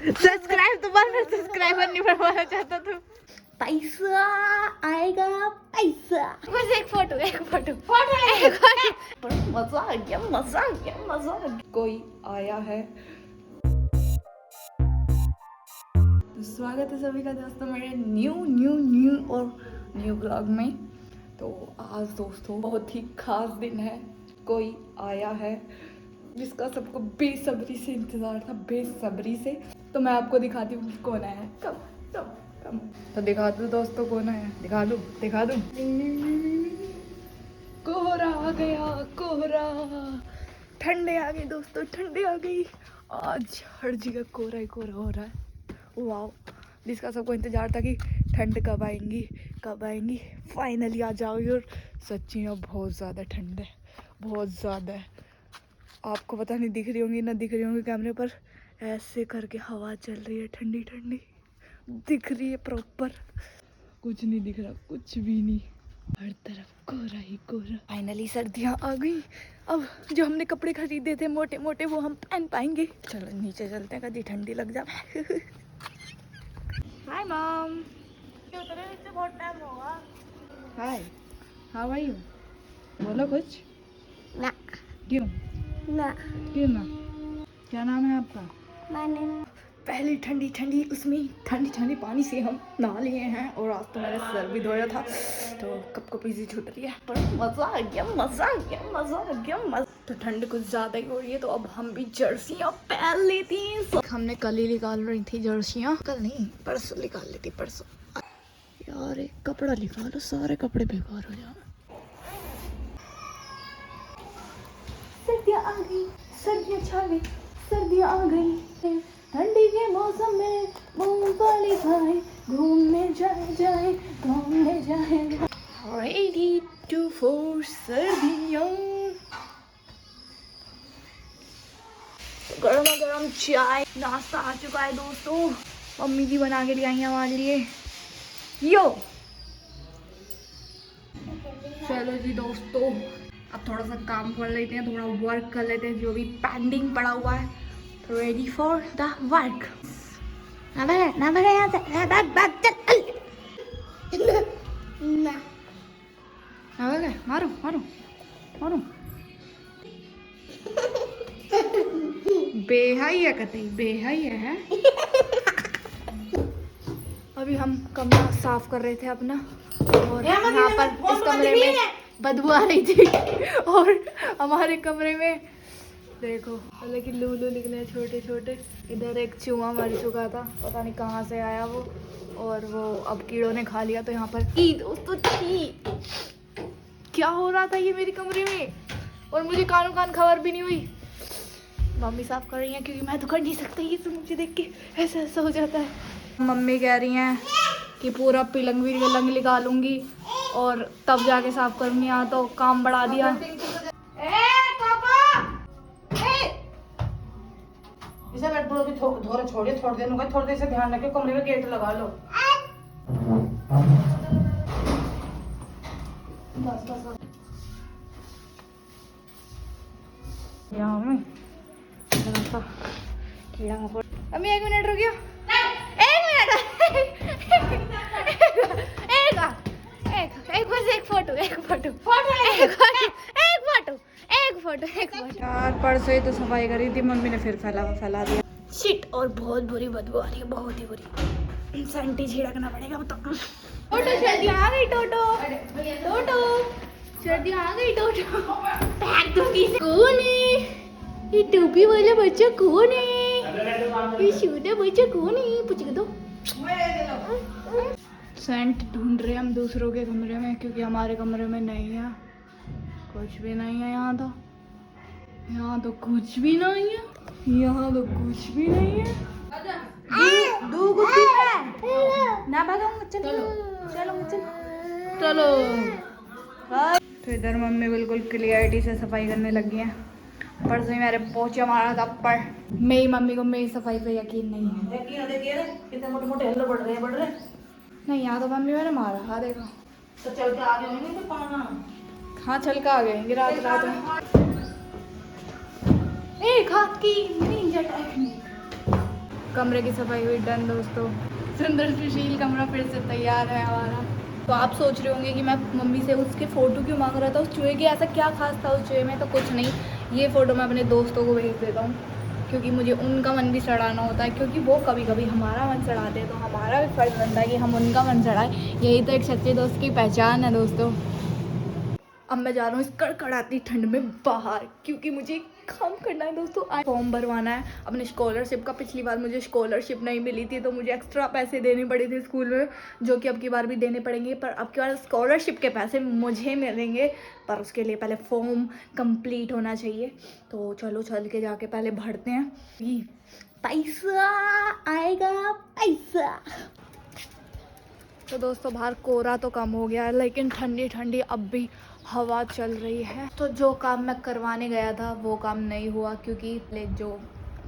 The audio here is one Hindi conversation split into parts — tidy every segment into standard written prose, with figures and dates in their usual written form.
सब्सक्राइब तो बार सब्सक्राइबर नहीं बढ़वाना चाहता तू। पैसा आएगा पैसा। बस एक फोटो मजा आ गया मजा आ गया मजा आ गया। कोई आया है। तो स्वागत है सभी का दोस्तों मेरे न्यू और न्यू ब्लॉग में। तो आज दोस्तों बहुत ही खास दिन है। कोई आया है जिसका सबको बेसब्री से इंतजार था, बेसब्री से। तो मैं आपको दिखाती हूँ कौन आया है। कम तो दिखा दूँ दोस्तों कौन आया है। दिखा दूँ कोहरा आ गया, कोहरा। ठंडे आ गई दोस्तों, ठंडे आ गई। आज हर जगह कोहरा ही कोहरा हो रहा है। वाह, जिसका सबको इंतजार था कि ठंड कब आएंगी फाइनली आ जाओगी। और सच्ची में बहुत ज़्यादा ठंड है, बहुत ज़्यादा है। आपको पता नहीं दिख रही होंगी ना दिख रही होंगी कैमरे पर, ऐसे करके हवा चल रही है, ठंडी ठंडी दिख रही है प्रॉपर। कुछ नहीं दिख रहा, कुछ भी नहीं, हर तरफ कोहरा ही कोहरा। फाइनली सर्दियाँ आ गई। अब जो हमने कपड़े खरीदे थे मोटे मोटे वो हम पहन पाएंगे। चलो नीचे चलते हैं, कभी ठंडी लग जाए। Hi mom. बहुत टाइम होगा। हाय, हाउ आर यू? बोलो कुछ। ना। क्यों ना? क्या नाम है आपका? मैंने पहली ठंडी उसमें ठंडी पानी से हम नहा लिए हैं। और आज तो मेरा सर भी धोया था तो कप इजी छूट रही है। पर मजा आ गया। तो ठंड कुछ ज्यादा ही हो रही है तो अब हम भी जर्सियाँ पहन लेती हैं। हमने कल ही निकाल रही थी जर्सियाँ, कल नहीं परसों निकाल ली थी, परसों। यार एक कपड़ा निकालो, सारे कपड़े बेकार हो जाए। सर्दियाँ आ गई, सर्दियाँ छा गई, सर्दियाँ आ गई। ठंडी के मौसम में मूंगफली खाए, घूमने जाए। Ready to for सर्दियाँ। गरमा गरम चाय नाश्ता आ चुका है दोस्तों। मम्मी जी बना के ले आई हैं हमारे लिए। यो चलो जी दोस्तों, अब थोड़ा सा काम कर लेते हैं, थोड़ा वर्क कर लेते हैं जो भी पेंडिंग पड़ा हुआ है। Ready for the work. ना बड़े यहाँ से मारो बेहाई है, कतई बेहाई है। अभी हम कमरा साफ कर रहे थे अपना, और यहाँ पर इस कमरे में बदबू आ रही थी। और हमारे कमरे में देखो लेकिन लूलू निकले छोटे छोटे। इधर एक चूहा मर चुका था, पता नहीं कहाँ से आया वो, और वो अब कीड़ों ने खा लिया। तो यहाँ पर दोस्तों क्या हो रहा था ये मेरे कमरे में, और मुझे कानों कान खबर भी नहीं हुई। मम्मी साफ कर रही हैं क्योंकि मैं तो कर नहीं सकती, ये सब मुझे देख के ऐसा हो जाता है। मम्मी कह रही हैं कि पूरा पिलंग विलंग निकालूंगी और तब जाके साफ करूंगी। यहाँ तो काम बढ़ा दिया। इसे बैठ बोलो कि थोड़ा छोड़िए, थोड़ी देर से ध्यान रखिए, कमरे में गेट लगा लो। बस यहाँ में कीड़ा मकोड़ा। अम्मी 1 मिनट रुकियो, 1 मिनट। एक बस एक फोटो। यार परसों ही तो सफाई करी थी मम्मी ने, फिर फैला दिया शिट। और बहुत बुरी बदबू आ रही है, बहुत ही बुरी। सैंटी छिड़कना पड़ेगा। टोटो सर्दियाँ आ गई, टोटो सर्दियाँ आ गई। टोटो पैक दूंगी। कौन है ये टोपी वाला बच्चा? कौन है ये छोटा बच्चा? कौन है? पूछ दो। सेंट ढूंढ रहे हम दूसरों के कमरे में, क्योंकि हमारे कमरे में नहीं है, कुछ भी नहीं है। यहाँ तो कुछ भी नहीं है। दो गुत्ती में ना भागो। चलो। तो इधर मम्मी बिल्कुल क्लियरिटी से सफाई करने लगी हैं। परसों ही मेरे पोछा मारा था, पर मेरी मम्मी को मेरी सफाई पे यकीन नहीं है। देखिए कितने मोटे हल्ले बढ़ रहे हैं। नहीं, यहाँ तो मम्मी मैंने मारा। हाँ देखो, तो चल के आगे नहीं तो पाना। हाँ चल के आ गए रात में। एक हाथ की निंजा टेक्निक। कमरे की सफाई हुई डन दोस्तों। सुंदर सुशील कमरा फिर से तैयार है हमारा। तो आप सोच रहे होंगे कि मैं मम्मी से उसके फ़ोटो क्यों मांग रहा था, उस चूहे की ऐसा क्या खास था उस चूहे में। तो कुछ नहीं, ये फ़ोटो मैं अपने दोस्तों को भेज देता हूँ क्योंकि मुझे उनका मन भी चढ़ाना होता है, क्योंकि वो कभी कभी हमारा मन चढ़ाते हैं तो हमारा भी फर्ज बनता है कि हम उनका मन चढ़ाएं। यही तो एक सच्चे दोस्त की पहचान है दोस्तों। अब मैं जा रहा हूँ इस कड़कड़ाती ठंड में बाहर, क्योंकि मुझे काम करना है दोस्तों। आज फॉर्म भरवाना है अपने स्कॉलरशिप का। पिछली बार मुझे स्कॉलरशिप नहीं मिली थी तो मुझे एक्स्ट्रा पैसे देने पड़े थे स्कूल में, जो कि अब की बार भी देने पड़ेंगे। पर अब की बार स्कॉलरशिप के पैसे मुझे मिलेंगे, पर उसके लिए पहले फॉर्म कंप्लीट होना चाहिए। तो चलो चल के जाके पहले भरते हैं। पैसा आएगा पैसा। तो दोस्तों बाहर कोहरा तो कम हो गया है, लेकिन ठंडी ठंडी अब भी हवा चल रही है। तो जो काम मैं करवाने गया था वो काम नहीं हुआ, क्योंकि जो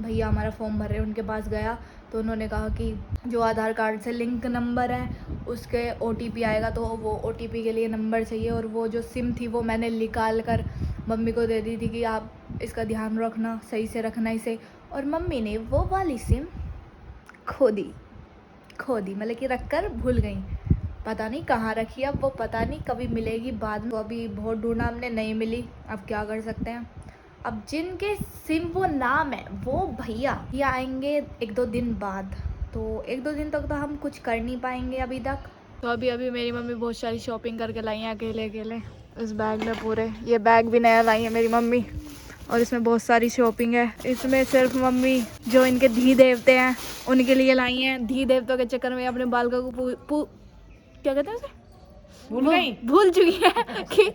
भैया हमारा फॉर्म भर रहे हैं उनके पास गया तो उन्होंने कहा कि जो आधार कार्ड से लिंक नंबर है उसके OTP आएगा, तो वो OTP के लिए नंबर चाहिए। और वो जो सिम थी वो मैंने निकाल कर मम्मी को दे दी थी कि आप इसका ध्यान रखना, सही से रखना इसे। और मम्मी ने वो वाली सिम खो दी, मतलब कि रख कर भूल गई। पता नहीं कहाँ रखी, अब वो पता नहीं कभी मिलेगी बाद में। तो अभी बहुत ढूंढा हमने, नहीं मिली। अब क्या कर सकते हैं। अब जिनके सिम वो नाम है वो भैया ये आएंगे 1-2 दिन बाद, तो 1-2 दिन तक तो हम कुछ कर नहीं पाएंगे अभी तक। तो अभी मेरी मम्मी बहुत सारी शॉपिंग करके लाई है अकेले इस बैग में पूरे। ये बैग भी नया लाई है मेरी मम्मी और इसमें बहुत सारी शॉपिंग है। इसमें सिर्फ मम्मी जो इनके धी देवते हैं उनके लिए लाई हैं। धी देवतों के चक्कर में अपने बालका को क्या कहते हैं उसे, भूल चुकी है कि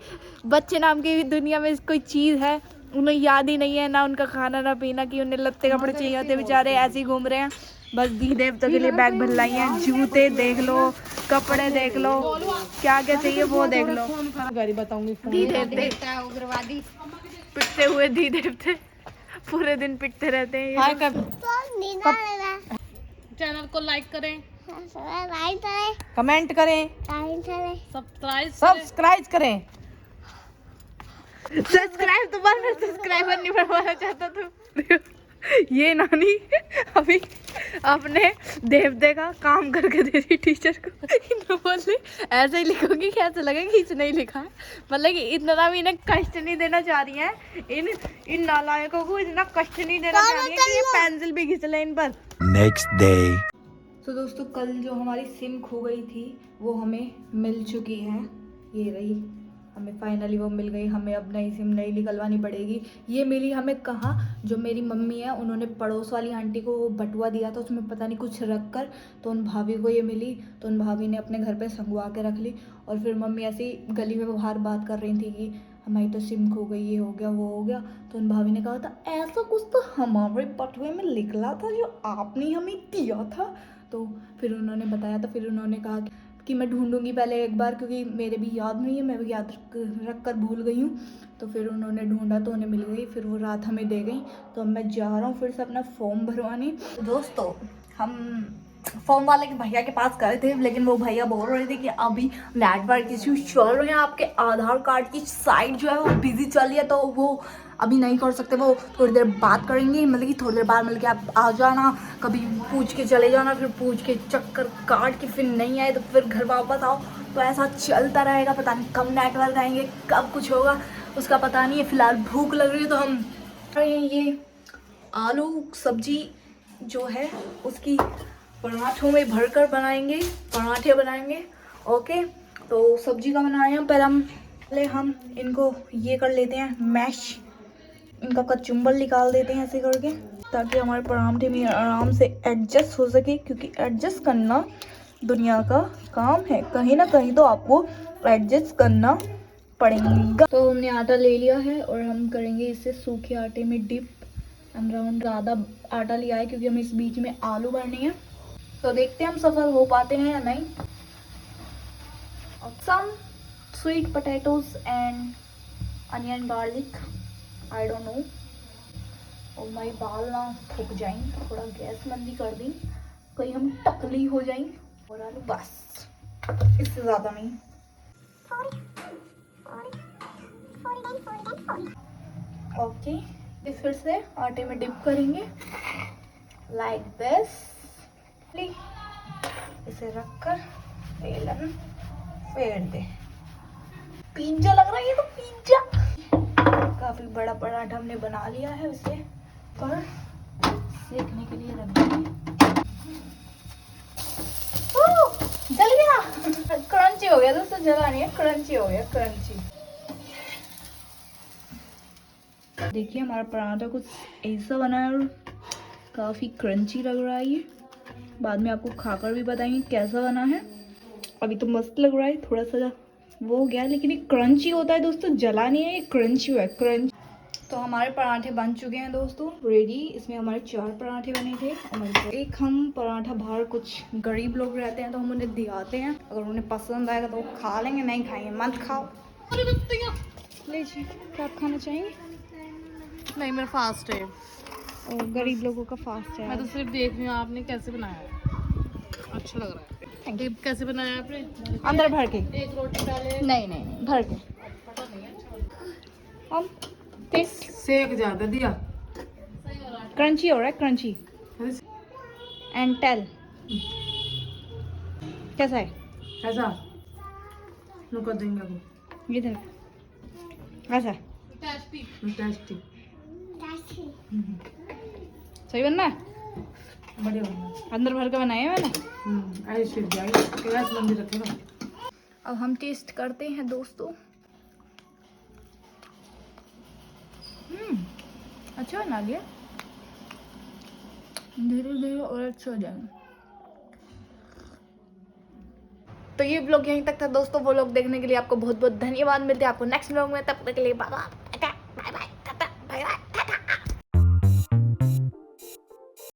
बच्चे नाम की दुनिया में कोई चीज़ है। उन्हें याद ही नहीं है ना उनका खाना ना पीना, कि उन्हें लत्ते कपड़े चाहिए होते, बेचारे ऐसे ही घूम रहे हैं। बस धी देवतों के लिए बैग भर लाई हैं। जूते देख लो, कपड़े देख लो, क्या क्या चाहिए वो देख लो। धी देवते उग्रवादी पिटते हुए धी देवते पूरे दिन पिटते रहते हैं। चैनल को लाइक करें, कमेंट करें, सब्सक्राइब करें। सब्सक्राइब तो मैं सब्सक्राइबर नहीं बनवाना चाहता था। ये नानी अभी अपने देवते का काम करके दे रही टीचर को। बोले ऐसे ही लिखोगी, कैसे लगेगा कि इसने ही लिखा है। मतलब कि इतना भी इन्हें कष्ट नहीं देना चाह रही है, इन नालायकों को इतना कष्ट नहीं देना चाह रही है कि ये पेंसिल भी घिस ले इन पर। Next day. तो दोस्तों कल जो हमारी सिम खो गई थी वो हमें मिल चुकी है। ये रही, हमें फाइनली वो मिल गई। हमें अब नई सिम नहीं निकलवानी पड़ेगी। ये मिली हमें कहाँ, जो मेरी मम्मी है उन्होंने पड़ोस वाली आंटी को वो बटुआ दिया था, उसमें पता नहीं कुछ रख कर तो उन भाभी को ये मिली। तो उन भाभी ने अपने घर पे संगवा के रख ली। और फिर मम्मी ऐसी गली में बाहर बात कर रही थी कि हमारी तो सिम खो गई, ये हो गया वो हो गया। तो उन भाभी ने कहा था ऐसा कुछ तो हमारे बटुए में निकला था जो आपने हमें दिया था। तो फिर उन्होंने बताया, तो फिर उन्होंने कहा कि मैं ढूंढूंगी पहले एक बार, क्योंकि मेरे भी याद नहीं है, मैं भी याद रख कर भूल गई हूँ। तो फिर उन्होंने ढूंढा तो उन्हें मिल गई। फिर वो रात हमें दे गई। तो अब मैं जा रहा हूँ फिर से अपना फॉर्म भरवाने। तो दोस्तों हम फॉर्म वाले के भैया के पास गए थे, लेकिन वो भैया बोल रहे थे कि अभी नेटवर्क इश्यू चल रहे हैं, आपके आधार कार्ड की साइट जो है वो बिजी चल रही है, तो वो अभी नहीं कर सकते, वो थोड़ी देर बात करेंगे। मतलब कि थोड़ी देर बाद मिल के आप आ जाना, कभी पूछ के चले जाना, फिर पूछ के चक्कर काट के फिर नहीं आए तो फिर घर वापस आओ। तो ऐसा चलता रहेगा, पता नहीं कब नेटवर्क आएंगे, कब कुछ होगा उसका पता नहीं है। फिलहाल भूख लग रही है तो हम ये आलू सब्जी जो है उसकी पराठों में भरकर बनाएंगे, पराठे बनाएंगे। ओके, तो सब्जी का बनाए हैं, पहले हम इनको ये कर लेते हैं मैश, इनका कचुम्बर निकाल देते हैं ऐसे करके, ताकि हमारे पराठे में आराम से एडजस्ट हो सके, क्योंकि एडजस्ट करना दुनिया का काम है, कहीं ना कहीं तो आपको एडजस्ट करना पड़ेगा। तो हमने आटा ले लिया है और हम करेंगे इसे सूखे आटे में डिप। राउंड ज़्यादा आटा लिया है क्योंकि हमें इस बीच में आलू भरने हैं। तो देखते हैं हम सफल हो पाते हैं या नहीं। Some sweet potatoes and onion garlic, I don't know. और हमारी बाल ना थक जाएंगे, थोड़ा गैस मंदी कर दी, कहीं हम टकली हो जाएंगे। और आलू बस, इससे ज़्यादा नहीं। ओके, फिर से आटे में डिप करेंगे लाइक दिस। इसे रखकर बेलन फेर दे। पिज्जा लग रहा है ये तो, पिज्जा। काफी बड़ा पराठा हमने बना लिया है, उसे पर सेकने के लिए रख देंगे। जल गया। क्रंची हो गया दोस्तों, जला नहीं है, क्रंची हो गया, क्रंची। देखिए हमारा पराठा कुछ ऐसा बना है और काफी क्रंची लग रहा है ये। बाद में आपको खाकर भी बताएंगे कैसा बना है। अभी तो मस्त लग रहा है, थोड़ा सा वो हो गया, लेकिन ये क्रंची होता है दोस्तों, जला नहीं है, ये क्रंची हुआ है, क्रंच। तो हमारे पराठे बन चुके हैं दोस्तों, रेडी। इसमें हमारे 4 पराठे बने थे और एक हम पराठा बाहर कुछ गरीब लोग रहते हैं तो हम उन्हें दिखाते हैं, अगर उन्हें पसंद आएगा तो वो खा लेंगे, नहीं खाएंगे मत खाओ। लीजिए, क्या आप खाना चाहेंगे? नहीं, मेरा फास्ट है। और गरीब लोगों का फास्ट है। मैं तो सिर्फ देख रही हूँ आपने कैसे बनाया है। अच्छा लग रहा है। Thank you. कैसे बनाया आपने? अंदर भर के। एक रोटी डाले? नहीं नहीं नहीं, भर के। हम टेस्ट सेक ज्यादा दिया। क्रंची हो रहा है, क्रंची। एंड टेल कैसा है? ऐसा कर देंगे अब। ये देख कैसा है? टेस्टी। सही बनना है? बढ़िया बना। अंदर भर के बनाया है मैंने। ऐसे गैस मंदिर रखेगा। अब हम टेस्ट करते हैं दोस्तों। अच्छा बना लिया, धीरे धीरे और अच्छा हो जाएगा। तो ये ब्लॉग यहीं तक था दोस्तों। वो लोग देखने के लिए आपको बहुत बहुत धन्यवाद। मिलते हैं आपको नेक्स्ट ब्लॉग में, तब तक के लिए बाय बाय।